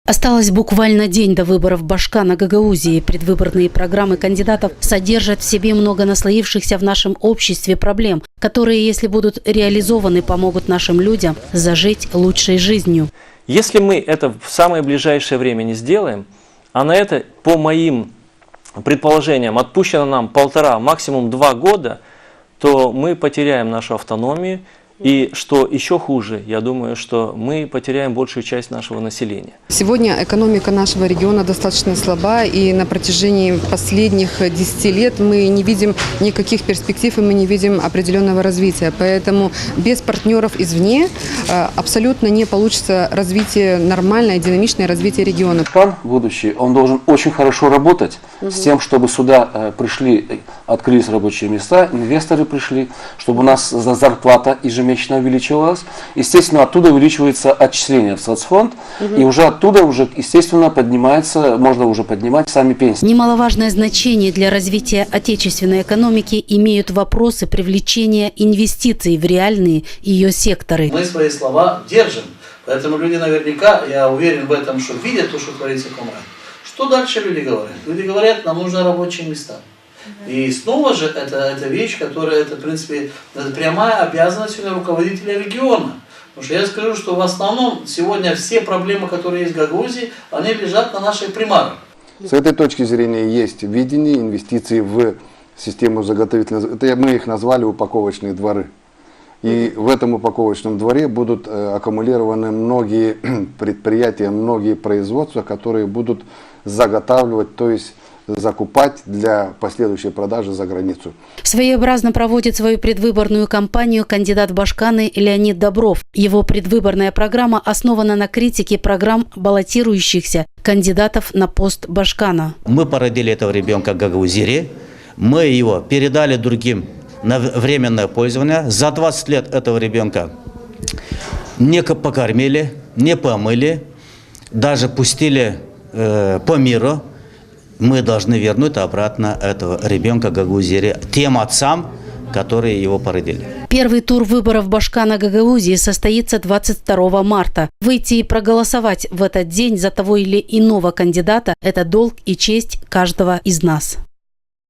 Осталось буквально день до выборов Башкана Гагаузии. Предвыборные программы кандидатов содержат в себе много наслоившихся в нашем обществе проблем, которые, если будут реализованы, помогут нашим людям зажить лучшей жизнью. Если мы это в самое ближайшее время не сделаем, а на это, по моим предположениям, отпущено нам 1,5, максимум 2 года, то мы потеряем нашу автономию. И что еще хуже, я думаю, что мы потеряем большую часть нашего населения. Сегодня экономика нашего региона достаточно слаба, и на протяжении последних 10 лет мы не видим никаких перспектив, и мы не видим определенного развития. Поэтому без партнеров извне абсолютно не получится развитие, нормальное, динамичное развитие региона. Башкан будущий, он должен очень хорошо работать с тем, чтобы сюда пришли, открылись рабочие места, инвесторы пришли, чтобы у нас зарплата ежемесячно увеличивалась. Естественно, оттуда увеличивается отчисление в соцфонд, и уже оттуда, естественно, поднимается, можно уже поднимать сами пенсии. Немаловажное значение для развития отечественной экономики имеют вопросы привлечения инвестиций в реальные ее секторы. Мы свои слова держим, поэтому люди наверняка, я уверен в этом, что видят то, что творится в Комране. Что дальше люди говорят? Люди говорят, нам нужны рабочие места. И снова же это вещь, которая, это, в принципе, это прямая обязанность руководителя региона. Потому что я скажу, что в основном сегодня все проблемы, которые есть в Гагаузии, они лежат на наших примарах. С этой точки зрения есть видение инвестиций в систему заготовительных, это мы их назвали упаковочные дворы. И в этом упаковочном дворе будут аккумулированы многие предприятия, многие производства, которые будут заготавливать, то есть закупать для последующей продажи за границу. Своеобразно проводит свою предвыборную кампанию кандидат в Башканы Леонид Добров. Его предвыборная программа основана на критике программ баллотирующихся кандидатов на пост Башкана. Мы породили этого ребенка в Гагаузии, мы его передали другим на временное пользование. За 20 лет этого ребенка не покормили, не помыли, даже пустили по миру. Мы должны вернуть обратно этого ребенка Гагаузии тем отцам, которые его породили. Первый тур выборов Башкана Гагаузии состоится 22 марта. Выйти и проголосовать в этот день за того или иного кандидата – это долг и честь каждого из нас.